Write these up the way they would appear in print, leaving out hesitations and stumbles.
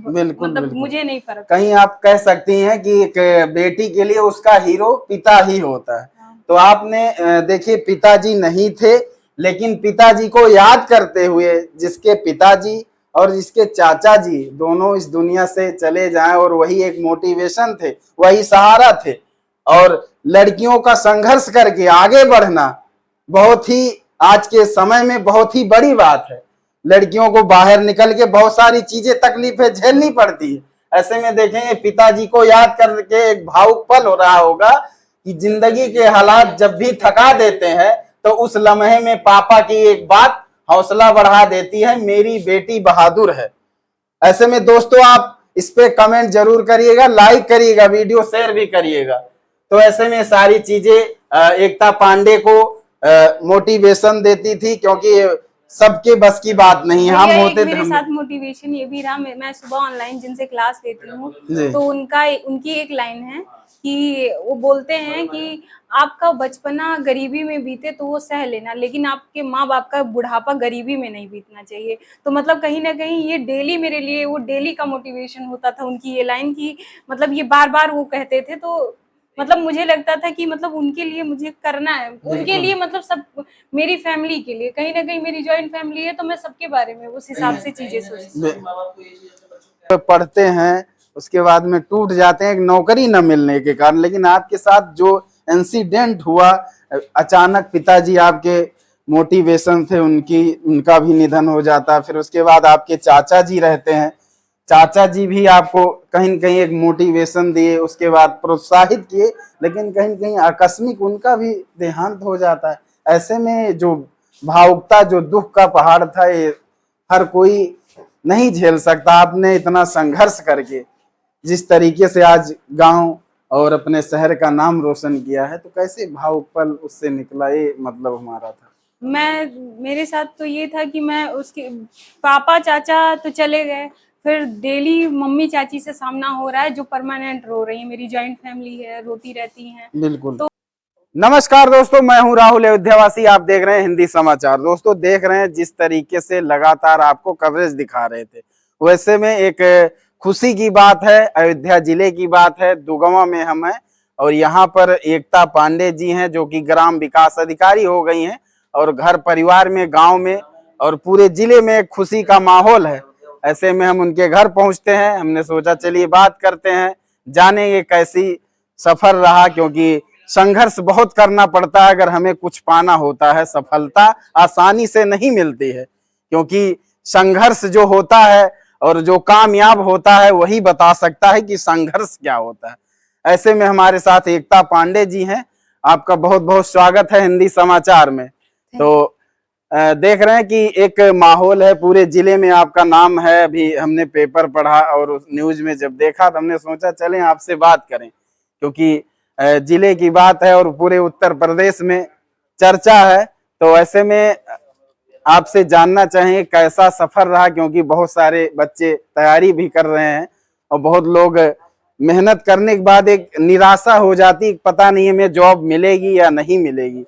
बिल्कुल मतलब बिल्कुल। मुझे नहीं फर्क। कहीं आप कह सकती हैं कि एक बेटी के लिए उसका हीरो पिता ही होता है। हाँ। तो आपने देखिए पिताजी नहीं थे, लेकिन पिताजी को याद करते हुए जिसके पिताजी और जिसके चाचा जी दोनों इस दुनिया से चले जाएं और वही एक मोटिवेशन थे, वही सहारा थे। और लड़कियों का संघर्ष करके आगे बढ़ना बहुत ही आज के समय में बहुत ही बड़ी बात है। लड़कियों को बाहर निकल के बहुत सारी चीजें तकलीफें झेलनी पड़ती है। ऐसे में देखेंगे पिताजी को याद करके एक भावुक पल हो रहा होगा कि जिंदगी के हालात जब भी थका देते हैं तो उस लम्हे में पापा की एक बात हौसला बढ़ा देती है, मेरी बेटी बहादुर है। ऐसे में दोस्तों आप इस पे कमेंट जरूर करिएगा, लाइक करिएगा, वीडियो शेयर भी करिएगा। तो ऐसे में सारी चीजें एकता पांडे को मोटिवेशन देती थी, क्योंकि सबके बस की बात नहीं है। हम भैया एक होते थे मेरे हम। साथ मोटिवेशन ये भी रहा, मैं सुबह ऑनलाइन जिनसे क्लास लेती हूँ जी। तो उनकी एक लाइन है कि वो बोलते हैं कि आपका बचपना गरीबी में बीते तो वो सह लेना, लेकिन आपके माँ बाप का बुढ़ापा गरीबी में नहीं बीतना चाहिए। तो मतलब कहीं ना कहीं ये डेली मेरे लिए वो डेली का मोटिवेशन होता था, उनकी ये लाइन की मतलब ये बार बार वो कहते थे। तो मतलब मुझे लगता था कि मतलब उनके लिए मुझे करना है, उनके लिए मतलब सब मेरी फैमिली के लिए, कहीं ना कहीं मेरी जॉइंट फैमिली है तो मैं सबके बारे में उस हिसाब से चीजें सोचती हूँ। पढ़ते हैं उसके बाद में टूट जाते हैं एक नौकरी न मिलने के कारण, लेकिन आपके साथ जो इंसिडेंट हुआ अचानक पिताजी आपके मोटिवेशन थे, उनका भी निधन हो जाता। फिर उसके बाद आपके चाचा जी रहते हैं, चाचा जी भी आपको कहीं न कहीं एक मोटिवेशन दिए, उसके बाद प्रोत्साहित किए, लेकिन कहीं न कहीं आकस्मिक उनका भी देहांत हो जाता है। ऐसे में जो भावुकता, जो दुख का पहाड़ था, ये हर कोई नहीं झेल सकता। आपने इतना संघर्ष करके जिस तरीके से आज गांव और अपने शहर का नाम रोशन किया है, तो कैसे भावुक पल उससे निकला, ये मतलब हमारा था। मेरे साथ तो ये था कि मैं उसके पापा चाचा तो चले गए, फिर डेली मम्मी चाची से सामना हो रहा है जो परमानेंट रो रही है, मेरी जॉइंट फैमिली है, रोती रहती हैं। बिल्कुल। तो नमस्कार दोस्तों, मैं हूं राहुल अयोध्यावासी। आप देख रहे हैं हिंदी समाचार। दोस्तों देख रहे हैं जिस तरीके से लगातार आपको कवरेज दिखा रहे थे, वैसे में एक खुशी की बात है, अयोध्या जिले की बात है, दुगवा में हम हैं और यहाँ पर एकता पांडे जी हैं जो कि ग्राम विकास अधिकारी हो गई हैं और घर परिवार में, गांव में और पूरे जिले में खुशी का माहौल है। ऐसे में हम उनके घर पहुंचते हैं, हमने सोचा चलिए बात करते हैं, जानेंगे कैसी सफर रहा, क्योंकि संघर्ष बहुत करना पड़ता है अगर हमें कुछ पाना होता है। सफलता आसानी से नहीं मिलती है, क्योंकि संघर्ष जो होता है और जो कामयाब होता है वही बता सकता है कि संघर्ष क्या होता है। ऐसे में हमारे साथ एकता पांडे जी हैं, आपका बहुत बहुत स्वागत है हिंदी समाचार में। तो देख रहे हैं कि एक माहौल है, पूरे जिले में आपका नाम है। अभी हमने पेपर पढ़ा और न्यूज में जब देखा तो हमने सोचा चलें आपसे बात करें, क्योंकि जिले की बात है और पूरे उत्तर प्रदेश में चर्चा है। तो ऐसे में आपसे जानना चाहेंगे कैसा सफर रहा, क्योंकि बहुत सारे बच्चे तैयारी भी कर रहे हैं और बहुत लोग मेहनत करने के बाद एक निराशा हो जाती, पता नहीं हमें जॉब मिलेगी या नहीं मिलेगी।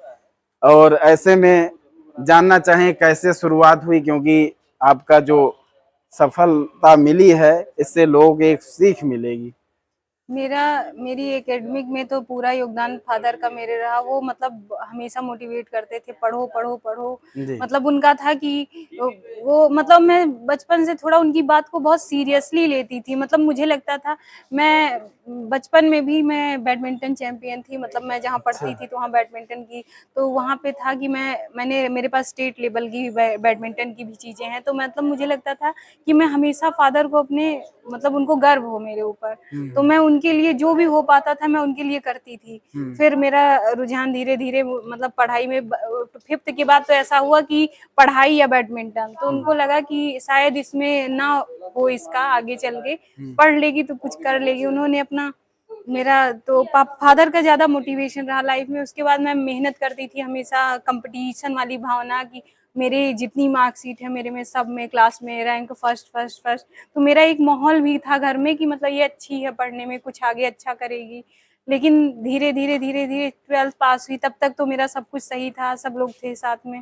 और ऐसे में जानना चाहें कैसे शुरुआत हुई, क्योंकि आपका जो सफलता मिली है इससे लोगों को एक सीख मिलेगी। मेरी एकेडमिक में तो पूरा योगदान फादर का मेरे रहा। वो मतलब हमेशा मोटिवेट करते थे, पढ़ो पढ़ो पढ़ो। मतलब उनका था कि वो मतलब मैं बचपन से थोड़ा उनकी बात को बहुत सीरियसली लेती थी। मतलब मुझे लगता था, मैं बचपन में भी मैं बैडमिंटन चैंपियन थी। मतलब मैं जहाँ पढ़ती थी तो वहाँ बैडमिंटन की, तो वहाँ पे था कि मेरे पास स्टेट लेवल की बैडमिंटन की भी चीजें हैं। तो मतलब मुझे लगता था कि मैं हमेशा फादर को अपने मतलब उनको गर्व हो मेरे ऊपर, तो मैं उनके लिए जो भी हो पाता था मैं उनके लिए करती थी। फिर मेरा रुझान धीरे धीरे मतलब पढ़ाई में, 5th के बाद तो ऐसा हुआ कि पढ़ाई या बैडमिंटन, तो उनको लगा कि शायद इसमें ना हो, इसका आगे चल के पढ़ लेगी तो कुछ कर लेगी। उन्होंने अपना मेरा तो फादर का ज्यादा मोटिवेशन रहा लाइफ में। उसके बाद मैं मेहनत करती थी हमेशा, कंपटीशन वाली भावना की मेरे जितनी मार्कशीट है मेरे में सब में क्लास में रैंक फर्स्ट फर्स्ट फर्स्ट। तो मेरा एक माहौल भी था घर में कि मतलब ये अच्छी है पढ़ने में, कुछ आगे अच्छा करेगी। लेकिन धीरे धीरे धीरे धीरे 12th पास हुई, तब तक तो मेरा सब कुछ सही था, सब लोग थे साथ में।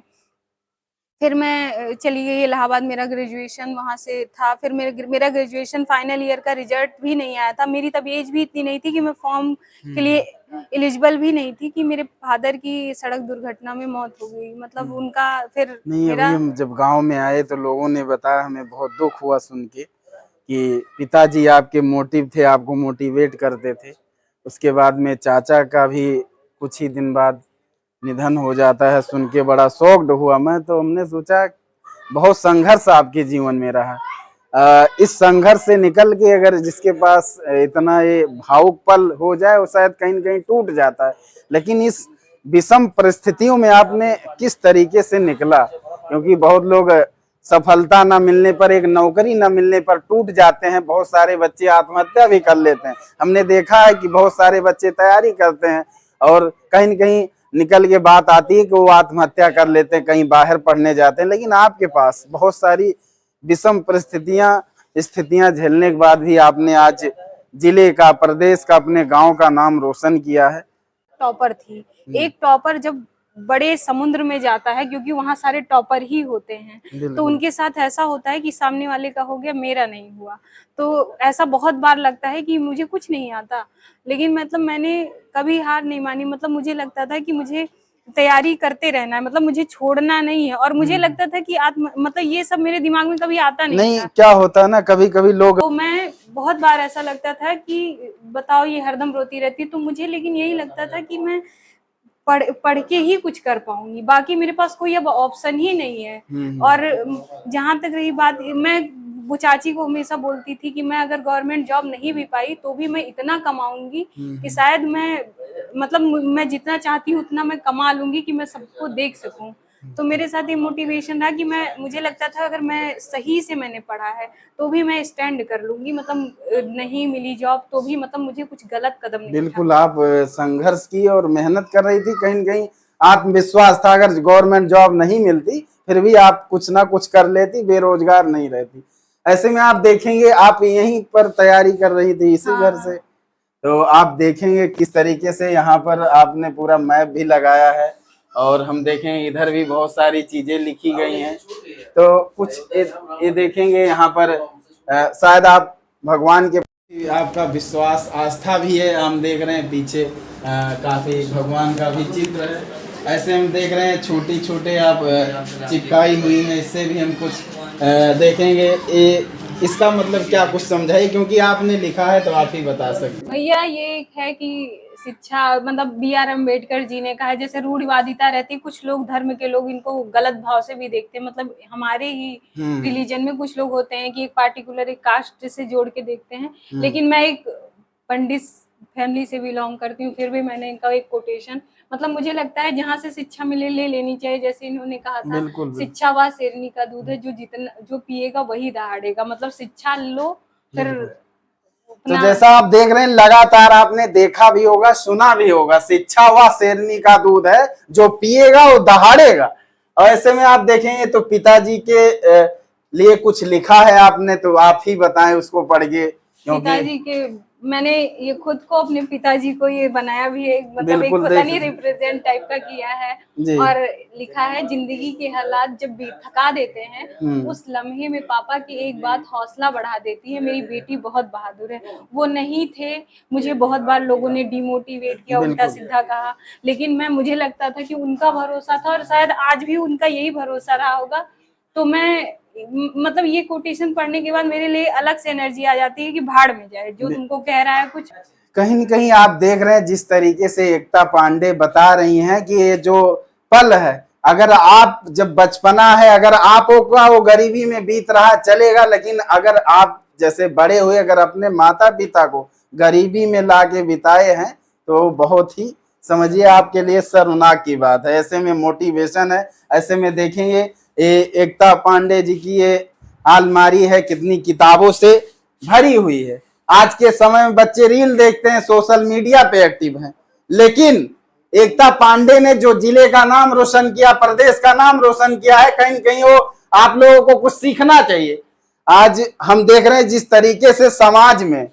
फिर मैं चली गई इलाहाबाद, मेरा ग्रेजुएशन वहां से था। फिर मेरा ग्रेजुएशन फाइनल ईयर का रिजल्ट भी नहीं आया था। मेरी तब एज भी इतनी नहीं थी कि मैं फॉर्म के लिए एलिजिबल भी नहीं थी, कि मेरे फादर की सड़क दुर्घटना में मौत हो गई। मतलब उनका फिर नहीं, अभी हम जब गांव में आए तो लोगों ने बताया, हमें बहुत दुख हुआ सुन के कि पिताजी आपके मोटिव थे, आपको मोटिवेट करते थे। उसके बाद में चाचा का भी कुछ ही दिन बाद निधन हो जाता है, सुन के बड़ा शॉक्ड हुआ मैं। तो हमने सोचा बहुत संघर्ष आपके जीवन में रहा। इस संघर्ष से निकल के अगर जिसके पास इतना ये भावुक पल हो जाए, वो शायद कहीं न कहीं टूट जाता है। लेकिन इस विषम परिस्थितियों में आपने किस तरीके से निकला? क्योंकि बहुत लोग सफलता न मिलने पर, एक नौकरी न मिलने पर टूट जाते हैं। बहुत सारे बच्चे आत्महत्या भी कर लेते हैं। हमने देखा है कि बहुत सारे बच्चे तैयारी करते हैं और कहीं न कहीं निकल के बात आती है कि वो आत्महत्या कर लेते हैं, कहीं बाहर पढ़ने जाते हैं। लेकिन आपके पास बहुत सारी विषम स्थितियां झेलने के बाद भी आपने आज जिले का, प्रदेश का, अपने गांव का नाम रोशन किया है। टॉपर थी। एक टॉपर जब बड़े समुद्र में जाता है, क्योंकि वहां सारे टॉपर ही होते हैं, तो उनके साथ ऐसा होता है कि सामने वाले का हो गया, मेरा नहीं हुआ। तो ऐसा बहुत बार लगता है कि मुझे कुछ नहीं आता, लेकिन मतलब मैंने कभी हार नहीं मानी। मतलब मुझे लगता था कि मुझे तैयारी करते रहना है, मतलब मुझे छोड़ना नहीं है। और मुझे लगता था कि मतलब ये सब मेरे दिमाग में कभी आता नहीं था। क्या होता है ना, कभी कभी लोग, तो मैं बहुत बार ऐसा लगता था कि बताओ ये हरदम रोती रहती है, तो मुझे लेकिन यही लगता था कि मैं पढ़ के ही कुछ कर पाऊंगी, बाकी मेरे पास कोई अब ऑप्शन ही नहीं है। और जहां तक रही बात, मैं वो चाची को हमेशा बोलती थी कि मैं अगर गवर्नमेंट जॉब नहीं भी पाई तो भी मैं इतना कमाऊंगी कि शायद मैं, मतलब मैं जितना चाहती हूँ उतना मैं कमा लूंगी कि मैं सबको देख सकूं। तो मेरे साथ ये मोटिवेशन रहा कि मुझे लगता था अगर मैं सही से मैंने पढ़ा है तो भी मैं स्टैंड कर लूंगी। मतलब नहीं मिली जॉब तो भी मतलब मुझे कुछ गलत कदम नहीं बिल्कुल आप संघर्ष की और मेहनत कर रही थी। कहीं न कहीं आत्मविश्वास था, अगर गवर्नमेंट जॉब नहीं मिलती फिर भी आप कुछ ना कुछ कर लेती, बेरोजगार नहीं रहती। ऐसे में आप देखेंगे, आप यहीं पर तैयारी कर रही थी इसी घर से, तो आप देखेंगे किस तरीके से यहाँ पर आपने पूरा मैप भी लगाया है और हम देखें इधर भी बहुत सारी चीजें लिखी गई हैं। तो कुछ ये देखेंगे यहाँ पर शायद आप भगवान के आपका विश्वास, आस्था भी है। हम देख रहे हैं पीछे काफी भगवान का भी चित्र है। ऐसे हम देख रहे हैं छोटी छोटे आप चिपकाई हुई है, इससे भी हम कुछ देखेंगे। इसका मतलब क्या, कुछ समझाइए, क्योंकि आपने लिखा है तो आप ही बता सकते। भैया ये एक है कि शिक्षा, मतलब BR अम्बेडकर जी ने कहा है, जैसे रूढ़िवादिता रहती है, कुछ लोग धर्म के लोग इनको गलत भाव से भी देखते हैं। मतलब हमारे ही रिलीजन में कुछ लोग होते हैं कि एक पार्टिकुलर एक कास्ट से जोड़ के देखते हैं। लेकिन मैं एक पंडित फैमिली से बिलोंग करती हूँ, फिर भी मैंने इनका एक कोटेशन, मतलब मुझे लगता है जहाँ से शिक्षा मिले ले लेनी चाहिए। जैसे इन्होंने कहा था, शिक्षा व शेरनी का दूध है, जो पिएगा वही दहाड़ेगा। मतलब शिक्षा लो फिर। तो जैसा आप देख रहे हैं, लगातार आपने देखा भी होगा, सुना भी होगा, शिक्षा व शेरनी का दूध है, जो पिएगा वो दहाड़ेगा। और ऐसे में आप देखेंगे तो पिताजी के लिए कुछ लिखा है आपने, तो आप ही बताएं उसको पढ़ के। पिताजी के मैंने ये खुद को, अपने पिताजी को ये बनाया भी है, मतलब एक पता नहीं रिप्रेजेंट टाइप का किया है। और लिखा है, जिंदगी के हालात जब भी थका देते हैं, उस लम्हे में पापा की एक बात हौसला बढ़ा देती है, मेरी बेटी बहुत बहादुर है। वो नहीं थे, मुझे बहुत बार लोगों ने डिमोटिवेट किया, उल्टा सीधा कहा, लेकिन मुझे लगता था कि उनका भरोसा था और शायद आज भी उनका यही भरोसा रहा होगा। तो मैं, मतलब ये कोटेशन पढ़ने के बाद मेरे लिए अलग से एनर्जी आ जाती है कि भाड़ में जाए जो तुमको कह रहा है कुछ। कहीं न कहीं आप देख रहे हैं जिस तरीके से एकता पांडे बता रही हैं कि ये जो पल है, अगर आप जब बचपना है, अगर आपको वो गरीबी में बीत रहा चलेगा, लेकिन अगर आप जैसे बड़े हुए अगर अपने माता पिता को गरीबी में ला के बिताए हैं तो बहुत ही, समझिए, आपके लिए शर्मनाक की बात है। ऐसे में मोटिवेशन है। ऐसे में देखेंगे एकता पांडे जी की ये अलमारी है, कितनी किताबों से भरी हुई है। आज के समय में बच्चे रील देखते हैं, सोशल मीडिया पे एक्टिव हैं, लेकिन एकता पांडे ने जो जिले का नाम रोशन किया, प्रदेश का नाम रोशन किया है, कहीं न कहीं वो आप लोगों को कुछ सीखना चाहिए। आज हम देख रहे हैं जिस तरीके से समाज में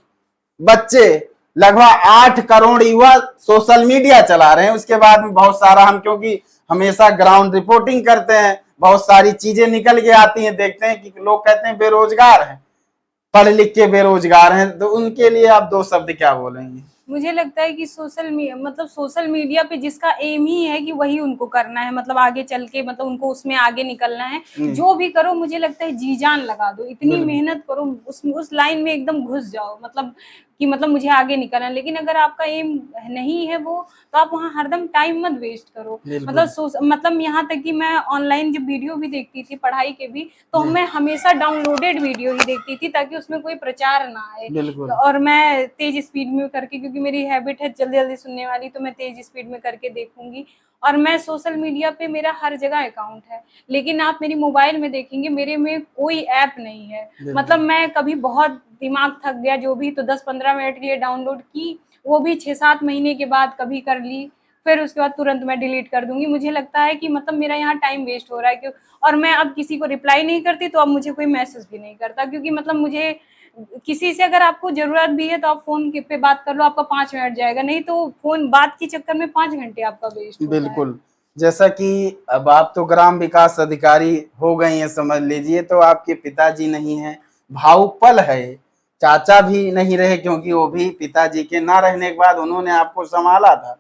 बच्चे, लगभग 8 करोड़ युवा सोशल मीडिया चला रहे हैं। उसके बाद में बहुत सारा, हम क्योंकि हमेशा ग्राउंड रिपोर्टिंग करते हैं, बहुत सारी चीजें निकल के आती हैं, देखते हैं कि लोग कहते हैं बेरोजगार हैं, पढ़ लिख के बेरोजगार हैं, तो उनके लिए आप दो शब्द क्या बोलेंगे? मुझे लगता है कि सोशल मीडिया पे जिसका एम ही है कि वही उनको करना है, मतलब आगे चल के, मतलब उनको उसमें आगे निकलना है। जो भी करो मुझे लगता है जी जान लगा दो, इतनी मेहनत करो, उस लाइन में एकदम घुस जाओ, मतलब कि मतलब मुझे आगे निकलना है। लेकिन अगर आपका एम नहीं है वो, तो आप वहाँ हरदम टाइम मत वेस्ट करो। मतलब यहाँ तक कि मैं ऑनलाइन जब वीडियो भी देखती थी पढ़ाई के भी, तो मैं हमेशा डाउनलोडेड वीडियो ही देखती थी, ताकि उसमें कोई प्रचार ना आए। और मैं तेज स्पीड में करके, क्योंकि मेरी हैबिट है जल्दी जल्दी सुनने वाली, तो मैं तेज स्पीड में करके देखूंगी। और मैं सोशल मीडिया पे मेरा हर जगह अकाउंट है, लेकिन आप मेरी मोबाइल में देखेंगे मेरे में कोई ऐप नहीं है। मतलब मैं कभी बहुत दिमाग थक गया जो भी, तो 10-15 मिनट के लिए डाउनलोड की, वो भी 6-7 महीने के बाद कभी कर ली, फिर उसके बाद तुरंत मैं डिलीट कर दूंगी। मुझे लगता है कि मतलब मेरा यहाँ टाइम वेस्ट हो रहा है, क्यों। और मैं अब किसी को रिप्लाई नहीं करती, तो अब मुझे कोई मैसेज भी नहीं करता, क्योंकि मतलब मुझे किसी से अगर आपको जरूरत भी है तो आप फोन पे बात कर लो, आपका 5 मिनट जाएगा, नहीं तो फोन बात के चक्कर में 5 घंटे आपका वेस्ट होता है। बिल्कुल। जैसा कि अब आप तो ग्राम विकास अधिकारी हो गई हैं समझ लीजिए, तो आपके पिताजी नहीं है, भाऊ पल है, चाचा भी नहीं रहे, क्योंकि वो भी पिताजी के ना रहने के बाद उन्होंने आपको संभाला था,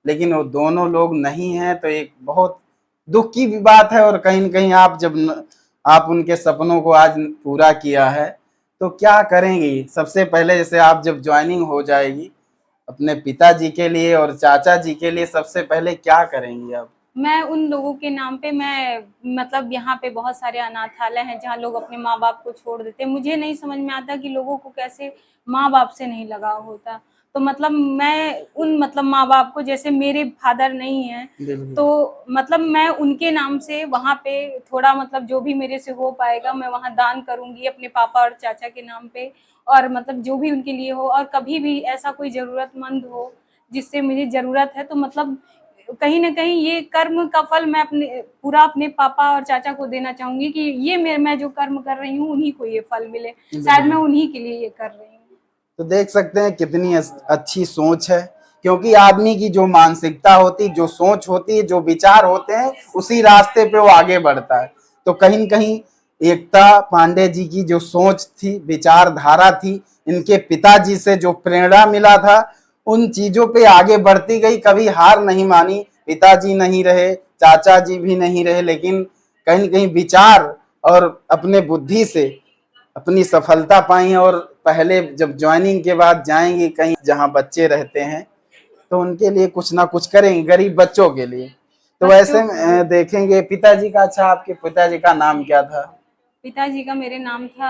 लेकिन वो दोनों लोग नहीं हैं, तो एक बहुत दुख की भी बात है। और कहीं न कहीं आप उनके सपनों को आज पूरा किया है, तो क्या करेंगी? सबसे पहले जैसे आप जब ज्वाइनिंग हो जाएगी अपने पिताजी के लिए और चाचा जी के लिए, सबसे पहले क्या करेंगी आप? मैं उन लोगों के नाम पे, मैं मतलब यहाँ पे बहुत सारे अनाथालय हैं जहाँ लोग अपने माँ बाप को छोड़ देते हैं। मुझे नहीं समझ में आता कि लोगों को कैसे माँ बाप से नहीं लगाव होता। तो मतलब मैं उन मतलब माँ बाप को, जैसे मेरे फादर नहीं है, तो मतलब मैं उनके नाम से वहाँ पे थोड़ा मतलब जो भी मेरे से हो पाएगा मैं वहाँ दान करूंगी अपने पापा और चाचा के नाम पे। और मतलब जो भी उनके लिए हो, और कभी भी ऐसा कोई जरूरतमंद हो जिससे मुझे जरूरत है, तो मतलब कहीं ना कहीं ये कर्म का फल मैं अपने पापा और चाचा को देना चाहूंगी, कि ये मैं जो कर्म कर रही हूँ उन्हीं को ये फल मिले, शायद मैं उन्हीं के लिए ये कर रही हूँ। तो देख सकते हैं कितनी अच्छी सोच है, क्योंकि आदमी की जो मानसिकता होती, जो सोच होती है, जो विचार होते हैं, उसी रास्ते पे वो आगे बढ़ता है। तो कहीं न कहीं एकता पांडे जी की जो सोच थी, विचारधारा थी, इनके पिताजी से जो प्रेरणा मिला था, उन चीजों पे आगे बढ़ती गई, कभी हार नहीं मानी। पिताजी नहीं रहे, चाचा जी भी नहीं रहे, लेकिन कहीं न कहीं विचार और अपने बुद्धि से अपनी सफलता पाई। और पहले जब ज्वाइनिंग के बाद जाएंगी कहीं जहां बच्चे रहते हैं, तो उनके लिए कुछ ना कुछ करेंगे, गरीब बच्चों के लिए। तो ऐसे में देखेंगे पिताजी का। अच्छा, आपके पिताजी का नाम क्या था? पिताजी का मेरे नाम था,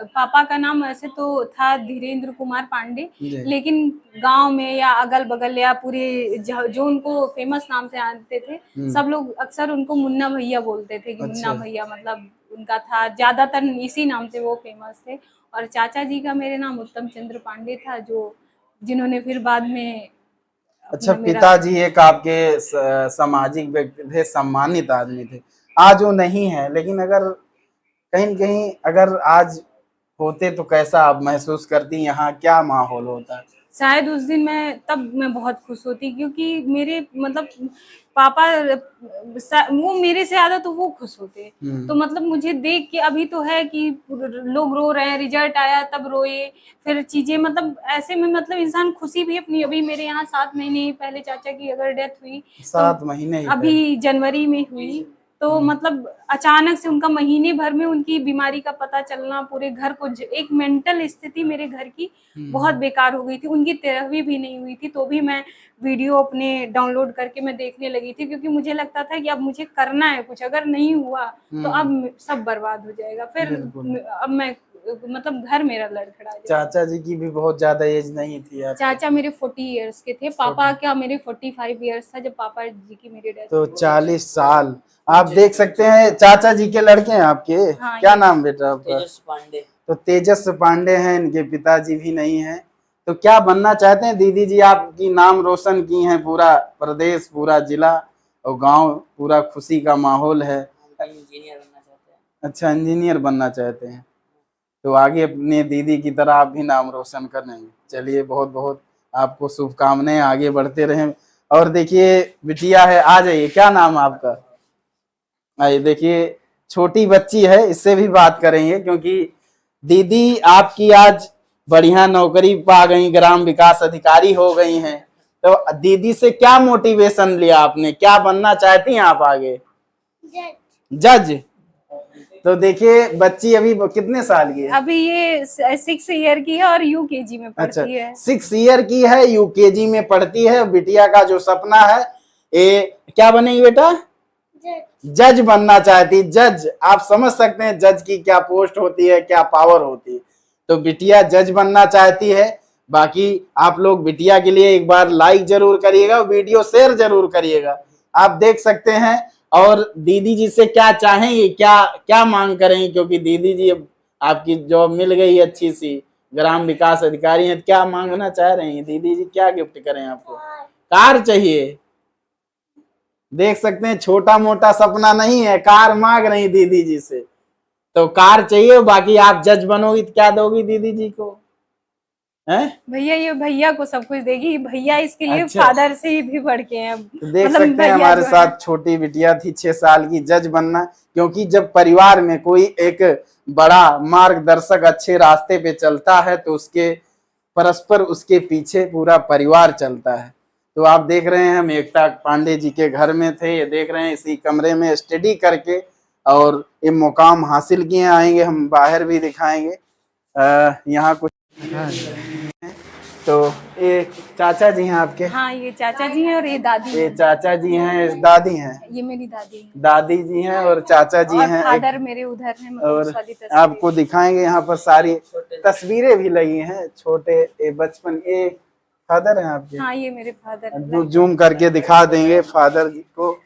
पापा का नाम वैसे तो था धीरेन्द्र कुमार पांडे, लेकिन गांव में या अगल बगल या पूरे जो उनको फेमस नाम से जानते थे, सब लोग अक्सर उनको मुन्ना भैया बोलते थे, कि मुन्ना भैया मतलब उनका था, ज्यादातर इसी नाम से वो फेमस थे। और चाचा जी का मेरे नाम उत्तम चंद्र पांडे था, जिन्होंने फिर बाद में अच्छा, पिताजी एक आपके सामाजिक व्यक्ति थे, सम्मानित आदमी थे, आज वो नहीं है, लेकिन अगर कहीं न कहीं अगर आज होते तो कैसा आप महसूस करती? यहाँ क्या माहौल होता? शायद उस दिन मैं बहुत खुश होती, क्योंकि मेरे मतलब पापा वो मेरे से ज्यादा तो वो खुश होते। तो मतलब मुझे देख के अभी तो है कि लोग रो रहे हैं, रिजल्ट आया तब रोए, फिर चीजें मतलब ऐसे में मतलब इंसान खुशी भी अपनी, अभी मेरे यहाँ 7 महीने पहले चाचा की अगर डेथ हुई, 7 महीने अभी जनवरी में हुई, तो मतलब अचानक से उनका महीने भर में उनकी बीमारी का पता चलना, पूरे घर को एक मेंटल स्थिति मेरे घर की बहुत बेकार हो गई थी। उनकी 13वीं भी नहीं हुई थी, तो भी मैं वीडियो अपने डाउनलोड करके मैं देखने लगी थी, क्योंकि मुझे लगता था कि अब मुझे करना है कुछ, अगर नहीं हुआ तो अब सब बर्बाद हो जाएगा। फिर अब मैं मतलब घर मेरा लड़खड़ा जाएगा। चाचा जी की भी बहुत ज्यादा एज नहीं थी आपकी? चाचा मेरे 40 इयर्स के थे, पापा क्या मेरे 45 इयर्स था जब पापा जी की मेरी डेथ। तो 40 साल। आप देख सकते हैं चाचा जी के लड़के हैं आपके। हाँ, क्या नाम बेटा आपका? तेजस पांडे। तो तेजस पांडे हैं, इनके पिताजी भी नहीं हैं। तो क्या बनना चाहते हैं? दीदी जी आपकी नाम रोशन की हैं, पूरा प्रदेश, पूरा जिला और गांव, पूरा खुशी का माहौल है। इंजीनियर बनना चाहते हैं। अच्छा, इंजीनियर बनना चाहते हैं, तो आगे अपने दीदी की तरह आप भी नाम रोशन करेंगे। चलिए, बहुत बहुत आपको शुभकामनाएं, आगे बढ़ते रहें। और देखिए बिटिया है, आ जाइए, क्या नाम है आपका? आइए देखिए, छोटी बच्ची है, इससे भी बात करेंगे क्योंकि दीदी आपकी आज बढ़िया नौकरी पा गई, ग्राम विकास अधिकारी हो गई हैं। तो दीदी से क्या मोटिवेशन लिया आपने, क्या बनना चाहती हैं आप आगे? जज। तो देखिए बच्ची अभी कितने साल की है? अभी ये 6 ईयर की है और यूकेजी में अच्छा, पढ़ती है। 6 ईयर की है, यूकेजी में पढ़ती है। बिटिया का जो सपना है, ये क्या बनेगी बेटा? जज बनना चाहती। जज, आप समझ सकते हैं जज की क्या पोस्ट होती है, क्या पावर होती है। तो बिटिया जज बनना चाहती है। बाकी आप लोग बिटिया के लिए एक बार लाइक जरूर करिएगा, वीडियो शेयर जरूर करिएगा। आप देख सकते हैं। और दीदी जी से क्या चाहेंगे, क्या क्या मांग करेंगे, क्योंकि दीदी जी अब आपकी जॉब मिल गई अच्छी सी, ग्राम विकास अधिकारी हैं, क्या मांगना चाह रही हैं दीदी जी? क्या गिफ्ट करें आपको? कार चाहिए। देख सकते हैं छोटा मोटा सपना नहीं है, कार मांग रही दीदी जी से। तो कार चाहिए। बाकी आप जज बनोगी तो क्या दोगी दीदी जी को? हैं? भैया, ये भैया को सब कुछ देगी। भैया इसके लिए अच्छा। फादर से भी बढ़ के हैं। तो देख मतलब सकते हैं भैया हमारे जो है। साथ छोटी बिटिया थी 6 साल की, जज बनना। क्योंकि जब परिवार में कोई एक बड़ा मार्गदर्शक अच्छे रास्ते पे चलता है तो उसके परस्पर उसके पीछे पूरा परिवार चलता है। तो आप देख रहे हैं हम एकता पांडे जी के घर में थे, ये देख रहे हैं इसी कमरे में स्टडी करके और ये मुकाम हासिल किए। आएंगे हम बाहर भी दिखाएंगे। यहाँ कुछ तो ये चाचा जी हैं आपके? हाँ, ये चाचा जी हैं और ये दादी ये हैं। चाचा जी हैं, दादी हैं? ये मेरी दादी है। दादी जी हैं और चाचा जी और हैं। फादर मेरे उधर हैं। मतलब और उस वाली तस्वीर। आपको दिखाएंगे यहाँ पर सारी तस्वीरें भी लगी हैं, छोटे बचपन। ये फादर हैं आपके? हाँ, ये मेरे फादर जो जूम करके दिखा देंगे फादर जी को।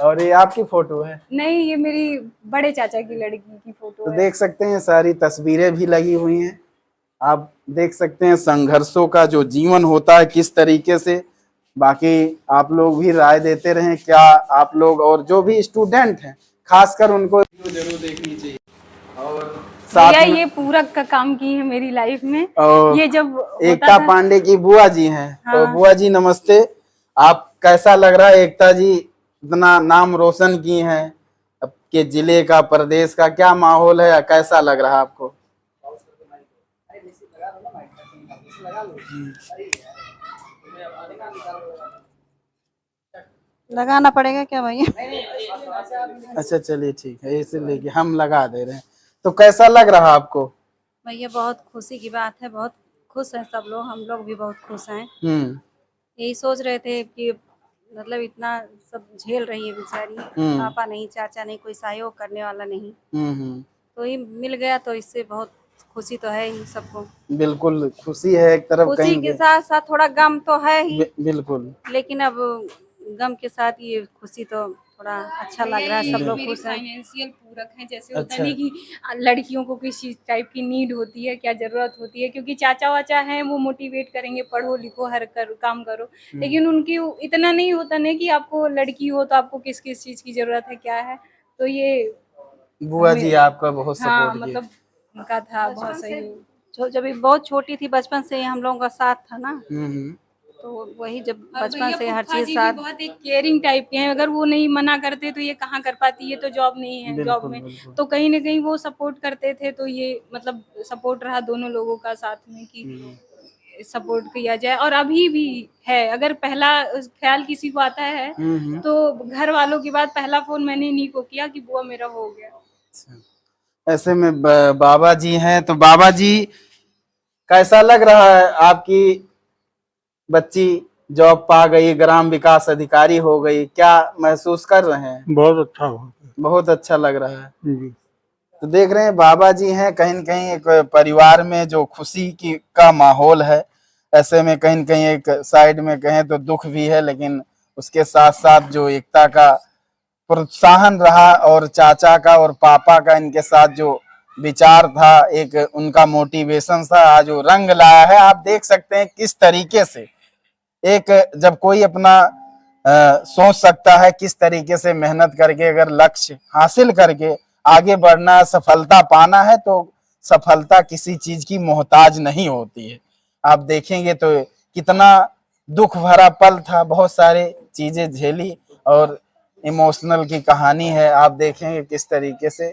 और ये आपकी फोटो है? नहीं, ये मेरी बड़े चाचा की लड़की की फोटो तो है। देख सकते हैं सारी तस्वीरें भी लगी हुई हैं। आप देख सकते हैं संघर्षों का जो जीवन होता है किस तरीके से। बाकी आप लोग भी राय देते रहें, क्या आप लोग और जो भी स्टूडेंट हैं खासकर उनको जरूर देखनी चाहिए। और साथ भैया में ये पूरा का काम की है मेरी लाइफ में। और ये जब होता एकता था- पांडे की बुआ जी हैं। तो हाँ। बुआ जी नमस्ते। आप कैसा लग रहा है, एकता जी इतना नाम रोशन की हैं आपके जिले का, प्रदेश का, क्या माहौल है, कैसा लग रहा है आपको? लगाना पड़ेगा क्या भैया? अच्छा चलिए ठीक है, इसे लेके हम लगा दे रहे हैं। तो कैसा लग रहा आपको? भैया बहुत खुशी की बात है, बहुत खुश हैं सब लोग, हम लोग भी बहुत खुश हैं। यही सोच रहे थे कि मतलब इतना सब झेल रही है बेचारी, पापा नहीं, चाचा नहीं, कोई सहयोग करने वाला नहीं, तो ये मिल गया तो इससे बहुत खुशी तो है ही सबको। बिल्कुल खुशी है एक तरफ, खुशी कहेंगे के साथ साथ थोड़ा गम तो है ही, बिल्कुल। लेकिन अब गम के साथ ये खुशी तो थोड़ा अच्छा लग रहा है, सब लोग खुश हैं। फाइनेंशियल पूरक है। जैसे अच्छा। होता नहीं कि लड़कियों को किस चीज टाइप की नीड होती है, क्या जरूरत होती है, क्योंकि चाचा वाचा हैं वो मोटिवेट करेंगे, पढ़ो लिखो, हर काम करो। लेकिन उनकी इतना नहीं होता ना कि आपको लड़की हो तो आपको किस किस चीज की जरूरत है, क्या है। तो ये बुआ जी आपका बहुत हाँ, सपोर्ट किए। मतलब उनका था बहुत सही। जब ये बहुत छोटी थी बचपन से ही हम लोगों का साथ था ना, हम्म। तो वही जब और बचपन भैया से हर पुप्पा चीज जी भी साथ। बहुत एक केयरिंग टाइप के हैं। अगर वो नहीं मना करते तो ये कहाँ कर पाती, ये तो जॉब नहीं है, जॉब बिल्कुल में। बिल्कुल। तो कहीं ना कहीं वो सपोर्ट करते थे, तो ये मतलब सपोर्ट रहा दोनों लोगों का साथ में कि सपोर्ट किया जाए। और अभी भी है। अगर पहला ख्याल किसी को आता है तो घर वालों के बाद पहला फोन मैंने इन्हीं को किया कि बुआ मेरा हो गया। ऐसे में बाबा जी हैं, तो बाबा जी कैसा लग रहा है आपकी बच्ची जॉब पा गई, ग्राम विकास अधिकारी हो गई, क्या महसूस कर रहे हैं? बहुत अच्छा हो। बहुत अच्छा लग रहा है। जी। तो देख रहे हैं बाबा जी हैं, कहीं न कहीं एक परिवार में जो खुशी की का माहौल है, ऐसे में कहीं न कहीं एक साइड में कहें तो दुख भी है, लेकिन उसके साथ साथ जो एकता का प्रोत्साहन रहा और चाचा का और पापा का इनके साथ जो विचार था, एक उनका मोटिवेशन था, आज वो रंग लाया है। आप देख सकते हैं किस तरीके से एक जब कोई अपना सोच सकता है किस तरीके से मेहनत करके अगर लक्ष्य हासिल करके आगे बढ़ना, सफलता पाना है, तो सफलता किसी चीज की मोहताज नहीं होती है। आप देखेंगे तो कितना दुख भरा पल था, बहुत सारे चीजें झेली और इमोशनल की कहानी है। आप देखेंगे किस तरीके से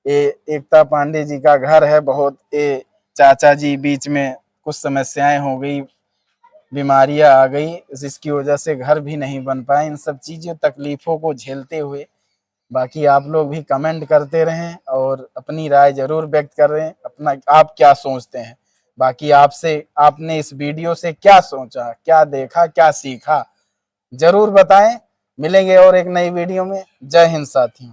ये एकता पांडे जी का घर है। बहुत ये चाचा जी बीच में कुछ समस्याएं हो गई, बीमारियां आ गई, जिसकी वजह से घर भी नहीं बन पाए। इन सब चीजों तकलीफों को झेलते हुए बाकी आप लोग भी कमेंट करते रहें और अपनी राय जरूर व्यक्त कर रहे हैं, अपना आप क्या सोचते हैं। बाकी आपने इस वीडियो से क्या सोचा, क्या देखा, क्या सीखा, जरूर बताएं। मिलेंगे और एक नई वीडियो में। जय हिंद साथियों।